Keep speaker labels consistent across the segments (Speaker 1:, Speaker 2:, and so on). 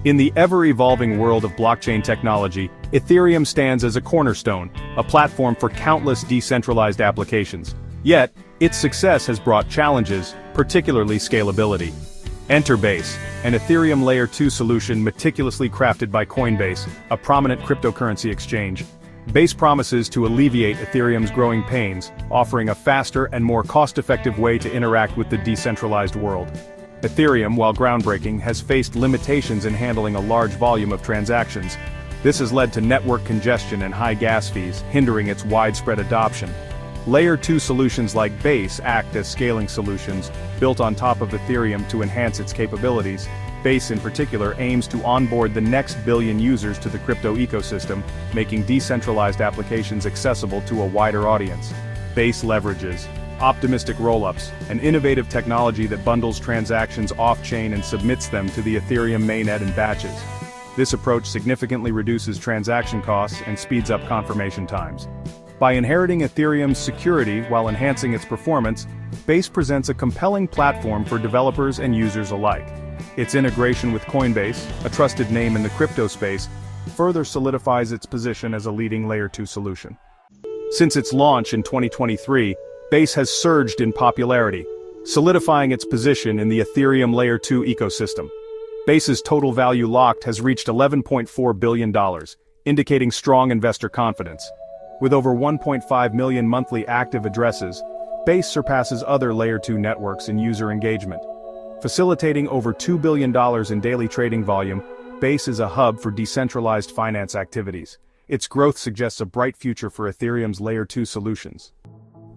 Speaker 1: In the ever-evolving world of blockchain technology, Ethereum stands as a cornerstone, a platform for countless decentralized applications. Yet, its success has brought challenges, particularly scalability. Enter Base, an Ethereum Layer 2 solution meticulously crafted by Coinbase, a prominent cryptocurrency exchange. Base promises to alleviate Ethereum's growing pains, offering a faster and more cost-effective way to interact with the decentralized world. Ethereum, while groundbreaking, has faced limitations in handling a large volume of transactions. This has led to network congestion and high gas fees, hindering its widespread adoption. Layer 2 solutions like Base act as scaling solutions, built on top of Ethereum to enhance its capabilities. Base in particular aims to onboard the next billion users to the crypto ecosystem, making decentralized applications accessible to a wider audience. Base leverages optimistic rollups, an innovative technology that bundles transactions off-chain and submits them to the Ethereum mainnet in batches. This approach significantly reduces transaction costs and speeds up confirmation times. By inheriting Ethereum's security while enhancing its performance, Base presents a compelling platform for developers and users alike. Its integration with Coinbase, a trusted name in the crypto space, further solidifies its position as a leading Layer 2 solution. Since its launch in 2023, Base has surged in popularity, solidifying its position in the Ethereum Layer 2 ecosystem. Base's total value locked has reached $11.4 billion, indicating strong investor confidence. With over 1.5 million monthly active addresses, Base surpasses other Layer 2 networks in user engagement. Facilitating over $2 billion in daily trading volume, Base is a hub for decentralized finance activities. Its growth suggests a bright future for Ethereum's Layer 2 solutions.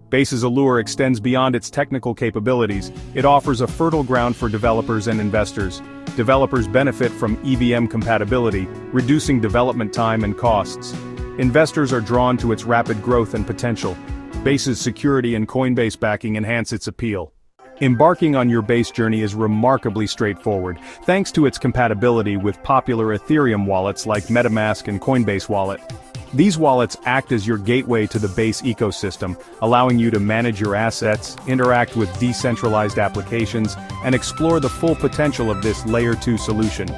Speaker 1: Base's allure extends beyond its technical capabilities. It offers a fertile ground for developers and investors. Developers benefit from EVM compatibility, reducing development time and costs. Investors are drawn to its rapid growth and potential. Base's security and Coinbase backing enhance its appeal. Embarking on your Base journey is remarkably straightforward, thanks to its compatibility with popular Ethereum wallets like MetaMask and Coinbase Wallet. These wallets act as your gateway to the Base ecosystem, allowing you to manage your assets, interact with decentralized applications, and explore the full potential of this Layer 2 solution.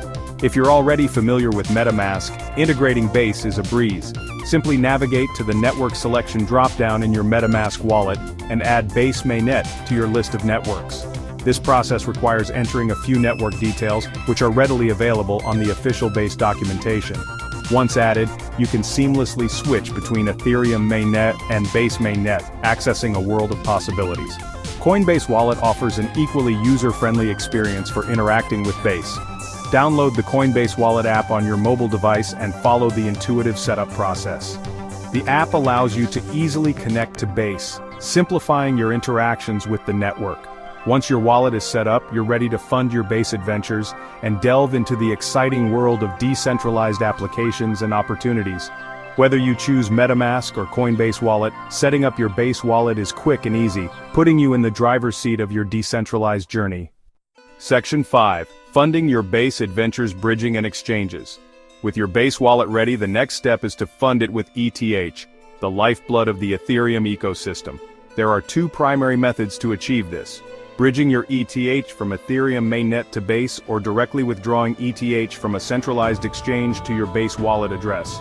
Speaker 1: If you're already familiar with MetaMask, integrating Base is a breeze. Simply navigate to the Network Selection dropdown in your MetaMask wallet, and add Base mainnet to your list of networks. This process requires entering a few network details, which are readily available on the official Base documentation. Once added, you can seamlessly switch between Ethereum mainnet and Base mainnet, accessing a world of possibilities. Coinbase Wallet offers an equally user-friendly experience for interacting with Base. Download the Coinbase Wallet app on your mobile device and follow the intuitive setup process. The app allows you to easily connect to Base, simplifying your interactions with the network. Once your wallet is set up, you're ready to fund your Base adventures and delve into the exciting world of decentralized applications and opportunities. Whether you choose MetaMask or Coinbase Wallet, setting up your Base wallet is quick and easy, putting you in the driver's seat of your decentralized journey. Section 5. Funding your Base adventures, bridging and exchanges. With your Base wallet ready, the next step is to fund it with ETH, the lifeblood of the Ethereum ecosystem. There are two primary methods to achieve this: bridging your ETH from Ethereum mainnet to Base, or directly withdrawing ETH from a centralized exchange to your Base wallet address.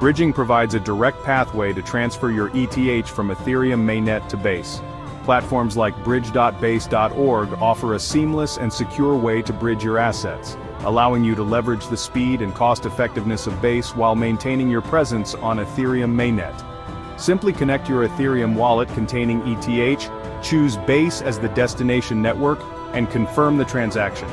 Speaker 1: Bridging provides a direct pathway to transfer your ETH from Ethereum mainnet to Base. Platforms like bridge.base.org offer a seamless and secure way to bridge your assets, allowing you to leverage the speed and cost-effectiveness of Base while maintaining your presence on Ethereum mainnet. Simply connect your Ethereum wallet containing ETH, choose Base as the destination network, and confirm the transaction.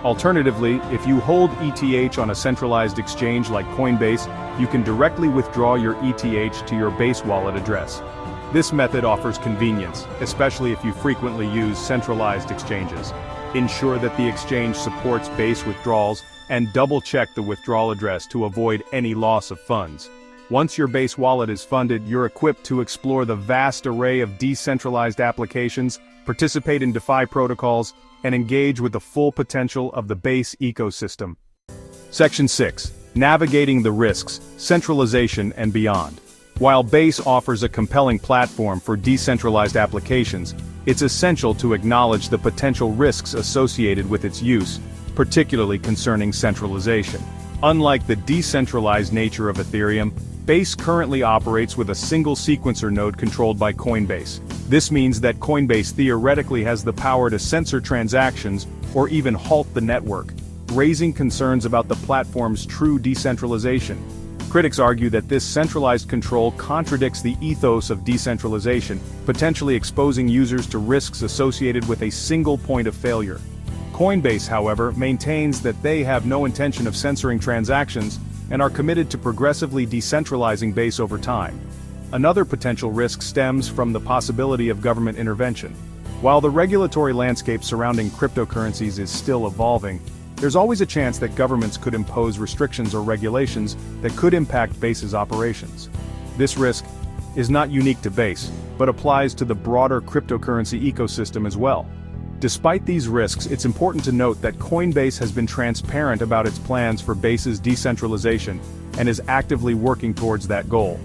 Speaker 1: Alternatively, if you hold ETH on a centralized exchange like Coinbase, you can directly withdraw your ETH to your Base wallet address. This method offers convenience, especially if you frequently use centralized exchanges. Ensure that the exchange supports Base withdrawals, and double-check the withdrawal address to avoid any loss of funds. Once your Base wallet is funded, you're equipped to explore the vast array of decentralized applications, participate in DeFi protocols, and engage with the full potential of the Base ecosystem. Section 6. Navigating the risks, centralization and beyond. While Base offers a compelling platform for decentralized applications, it's essential to acknowledge the potential risks associated with its use. particularly concerning centralization. Unlike the decentralized nature of Ethereum, Base currently operates with a single sequencer node controlled by Coinbase. This means that Coinbase theoretically has the power to censor transactions or even halt the network, raising concerns about the platform's true decentralization. Critics argue that this centralized control contradicts the ethos of decentralization, potentially exposing users to risks associated with a single point of failure. Coinbase, however, maintains that they have no intention of censoring transactions and are committed to progressively decentralizing Base over time. Another potential risk stems from the possibility of government intervention. While the regulatory landscape surrounding cryptocurrencies is still evolving, there's always a chance that governments could impose restrictions or regulations that could impact Base's operations. This risk is not unique to Base, but applies to the broader cryptocurrency ecosystem as well. Despite these risks, it's important to note that Coinbase has been transparent about its plans for Base's decentralization and is actively working towards that goal.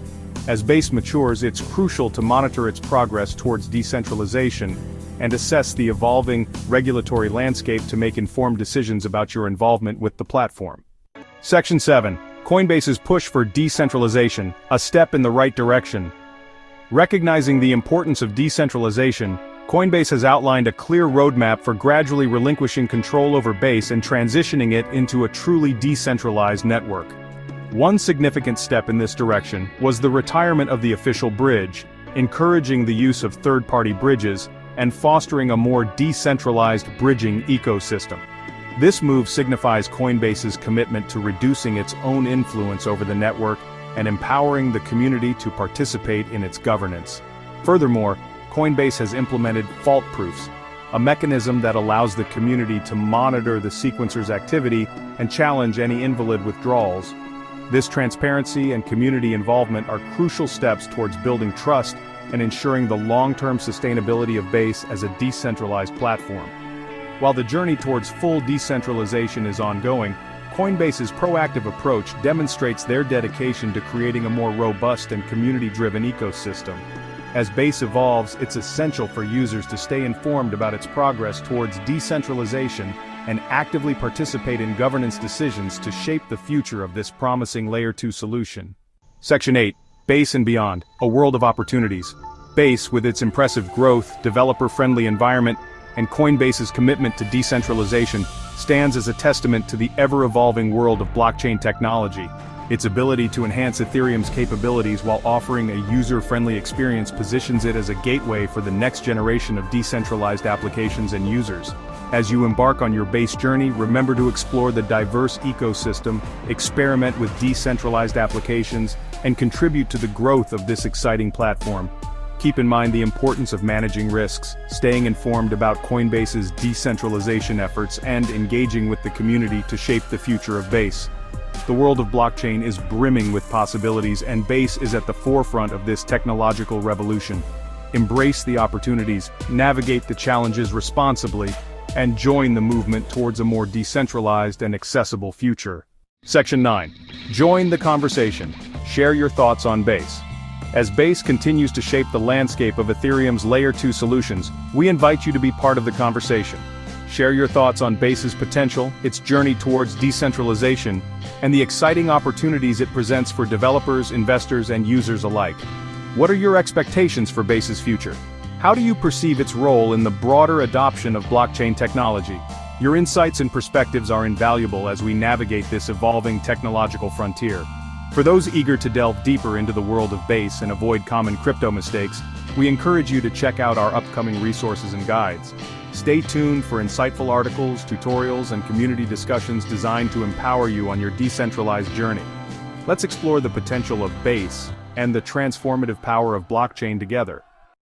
Speaker 1: As Base matures, it's crucial to monitor its progress towards decentralization and assess the evolving regulatory landscape to make informed decisions about your involvement with the platform. Section 7. Coinbase's push for decentralization, a step in the right direction. Recognizing the importance of decentralization, Coinbase has outlined a clear roadmap for gradually relinquishing control over Base and transitioning it into a truly decentralized network. One significant step in this direction was the retirement of the official bridge, encouraging the use of third-party bridges and fostering a more decentralized bridging ecosystem. This move signifies Coinbase's commitment to reducing its own influence over the network and empowering the community to participate in its governance. Furthermore, Coinbase has implemented fault proofs, a mechanism that allows the community to monitor the sequencer's activity and challenge any invalid withdrawals. This transparency and community involvement are crucial steps towards building trust and ensuring the long-term sustainability of Base as a decentralized platform. While the journey towards full decentralization is ongoing, Coinbase's proactive approach demonstrates their dedication to creating a more robust and community-driven ecosystem. As Base evolves, it's essential for users to stay informed about its progress towards decentralization and actively participate in governance decisions to shape the future of this promising Layer 2 solution. Section 8. Base and Beyond, a world of opportunities. Base, with its impressive growth, developer-friendly environment, and Coinbase's commitment to decentralization, stands as a testament to the ever-evolving world of blockchain technology. Its ability to enhance Ethereum's capabilities while offering a user-friendly experience positions it as a gateway for the next generation of decentralized applications and users. As you embark on your Base journey, remember to explore the diverse ecosystem, experiment with decentralized applications, and contribute to the growth of this exciting platform. Keep in mind the importance of managing risks, staying informed about Coinbase's decentralization efforts, and engaging with the community to shape the future of Base. The world of blockchain is brimming with possibilities, and Base is at the forefront of this technological revolution. Embrace the opportunities, navigate the challenges responsibly, and join the movement towards a more decentralized and accessible future. Section 9. Join the conversation. Share your thoughts on Base. As Base continues to shape the landscape of Ethereum's Layer 2 solutions, we invite you to be part of the conversation. Share your thoughts on Base's potential, its journey towards decentralization, and the exciting opportunities it presents for developers, investors, and users alike. What are your expectations for Base's future? How do you perceive its role in the broader adoption of blockchain technology? Your insights and perspectives are invaluable as we navigate this evolving technological frontier. For those eager to delve deeper into the world of Base and avoid common crypto mistakes, we encourage you to check out our upcoming resources and guides. Stay tuned for insightful articles, tutorials, and community discussions designed to empower you on your decentralized journey. Let's explore the potential of Base and the transformative power of blockchain together.